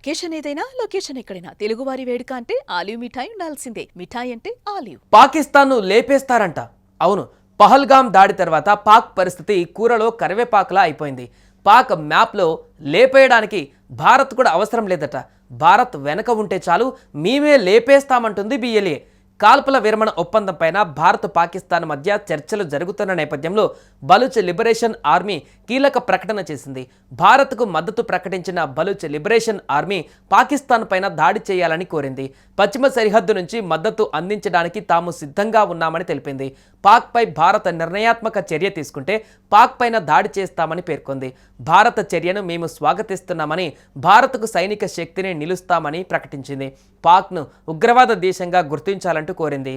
Occasion ఏదైనా location ఎక్కడైనా తెలుగువారి వేడుక అంటే ఆలివ్ మిఠాయి ఉండాల్సిందే. మిఠాయి అంటే ఆలివ్. పాకిస్తాన్ను లేపేస్తారంట. అవును, పహల్గామ్ దాడి తర్వాత పాక్ పరిస్థితి కూరలో కరివేపాకులా అయిపోయింది. పాక్ మ్యాప్లో లేపేయడానికి భారత్ కూడా అవసరం లేదట. భారత్ వెనక ఉంటే చాలు, మేమే లేపేస్తామంటుంది బిఎల్ఏ. కాల్పుల విరమణ ఒప్పందంపైన భారత్ పాకిస్తాన్ మధ్య చర్చలు జరుగుతున్న నేపథ్యంలో బలూచ్ లిబరేషన్ ఆర్మీ కీలక ప్రకటన చేసింది. భారత్కు మద్దతు ప్రకటించిన బలూచ్ లిబరేషన్ ఆర్మీ పాకిస్తాన్ పైన దాడి చేయాలని కోరింది. పశ్చిమ సరిహద్దు నుంచి మద్దతు అందించడానికి తాము సిద్ధంగా ఉన్నామని తెలిపింది. పాక్పై భారత్ నిర్ణయాత్మక చర్య తీసుకుంటే పాక్ పైన దాడి చేస్తామని పేర్కొంది. భారత చర్యను మేము స్వాగతిస్తున్నామని, భారత్కు సైనిక శక్తిని నిలుస్తామని ప్రకటించింది. పాక్ను ఉగ్రవాద దేశంగా గుర్తించాలంటూ కోరింది.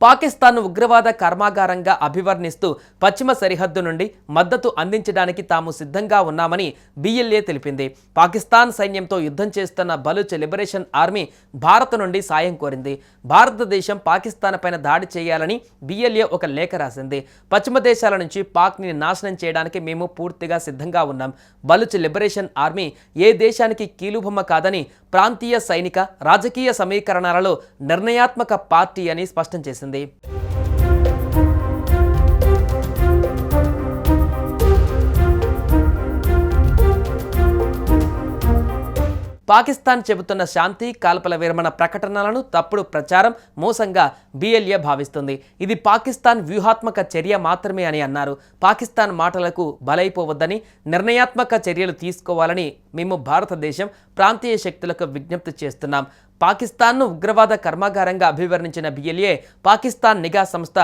పాకిస్తాన్ ఉగ్రవాద కర్మాగారంగా అభివర్ణిస్తూ పశ్చిమ సరిహద్దు నుండి మద్దతు అందించడానికి తాము సిద్ధంగా ఉన్నామని బిఎల్ఏ తెలిపింది. పాకిస్తాన్ సైన్యంతో యుద్ధం చేస్తున్న బలూచ్ లిబరేషన్ ఆర్మీ భారత్ నుండి సాయం కోరింది. భారతదేశం పాకిస్తాన్ పైన దాడి చేయాలని బిఎల్ఏ ఒక లేఖ రాసింది. పశ్చిమ దేశాల నుంచి పాక్ని నాశనం చేయడానికి మేము పూర్తిగా సిద్ధంగా ఉన్నాం. బలూచ్ లిబరేషన్ ఆర్మీ ఏ దేశానికి కీలుబొమ్మ కాదని, ప్రాంతీయ సైనిక రాజకీయ సమీకరణాలలో నిర్ణయాత్మక పార్టీ అని స్పష్టం చేసింది. పాకిస్తాన్ చెబుతున్న శాంతి కాల్పుల విరమణ ప్రకటనలను తప్పుడు ప్రచారం, మోసంగా బిఎల్ఏ భావిస్తుంది. ఇది పాకిస్తాన్ వ్యూహాత్మక చర్య మాత్రమే అని అన్నారు. పాకిస్తాన్ మాటలకు బలైపోవద్దని, నిర్ణయాత్మక చర్యలు తీసుకోవాలని మేము భారతదేశం ప్రాంతీయ శక్తులకు విజ్ఞప్తి చేస్తున్నాం. పాకిస్తాన్ను ఉగ్రవాద కర్మాగారంగా అభివర్ణించిన బిఎల్ఏ పాకిస్తాన్ నిఘా సంస్థ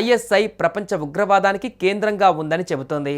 ఐఎస్ఐ ప్రపంచ ఉగ్రవాదానికి కేంద్రంగా ఉందని చెబుతోంది.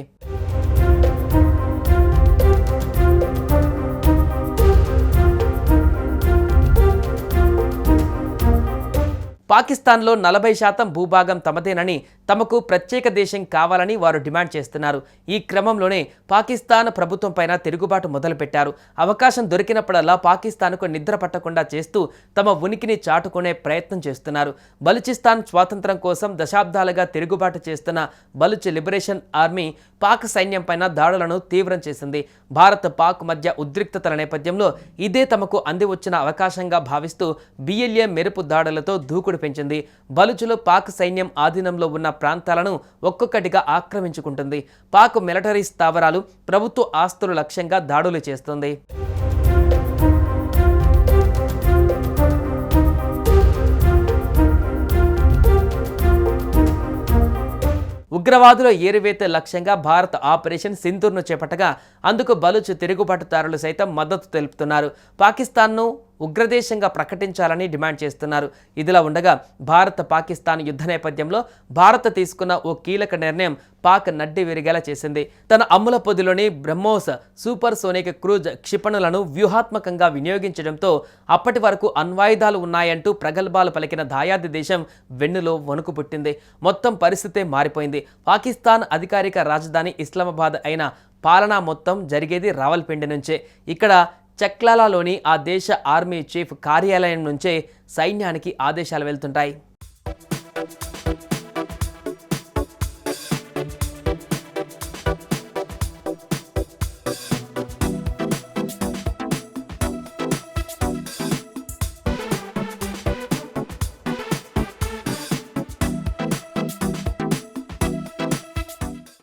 పాకిస్తాన్లో 40% భూభాగం తమదేనని, తమకు ప్రత్యేక దేశం కావాలని వారు డిమాండ్ చేస్తున్నారు. ఈ క్రమంలోనే పాకిస్తాన్ ప్రభుత్వం పైన తిరుగుబాటు మొదలుపెట్టారు. అవకాశం దొరికినప్పుడల్లా పాకిస్తాన్కు నిద్ర పట్టకుండా చేస్తూ తమ ఉనికిని చాటుకునే ప్రయత్నం చేస్తున్నారు. బలూచిస్తాన్ స్వాతంత్రం కోసం దశాబ్దాలుగా తిరుగుబాటు చేస్తున్న బలూచ్ లిబరేషన్ ఆర్మీ పాక్ సైన్యం పైన దాడులను తీవ్రం చేసింది. భారత్ పాక్ మధ్య ఉద్రిక్తతల నేపథ్యంలో ఇదే తమకు అంది వచ్చిన అవకాశంగా భావిస్తూ బిఎల్ఏ మెరుపు దాడులతో దూకుడు పెంచింది. బలూచులు పాక్ సైన్యం ఆధీనంలో ఉన్న ప్రాంతాలను ఒక్కొక్కటిగా ఆక్రమించుకుంటుంది. పాక్ మిలిటరీ స్థావరాలు, ప్రభుత్వ ఆస్తులు లక్ష్యంగా దాడులు చేస్తుంది. ఉగ్రవాదుల ఏరువేత లక్ష్యంగా భారత్ ఆపరేషన్ సింధూర్ను చేపట్టగా అందుకు బలూచ్ తిరుగుబాటుదారులు సైతం మద్దతు తెలుపుతున్నారు. పాకిస్తాన్ను ఉగ్రదేశంగా ప్రకటించాలని డిమాండ్ చేస్తున్నారు. ఇదిలా ఉండగా భారత్ పాకిస్తాన్ యుద్ధ నేపథ్యంలో భారత్ తీసుకున్న ఓ కీలక నిర్ణయం పాక్ నడ్డి విరిగేలా చేసింది. తన అమ్ముల పొదిలోని బ్రహ్మోస్ సూపర్ సోనిక్ క్రూజ్ క్షిపణులను వ్యూహాత్మకంగా వినియోగించడంతో అప్పటి వరకు అణ్వాయుధాలు ఉన్నాయంటూ ప్రగల్భాలు పలికిన దాయాది దేశం వెన్నులో వణుకు పుట్టింది. మొత్తం పరిస్థితే మారిపోయింది. పాకిస్తాన్ అధికారిక రాజధాని ఇస్లామాబాద్ అయిన పాలనా మొత్తం జరిగేది రావల్పిండి నుంచే. ఇక్కడ చక్లాలాలోని ఆ దేశ ఆర్మీ చీఫ్ కార్యాలయం నుంచే సైన్యానికి ఆదేశాలు వెళ్తుంటాయి.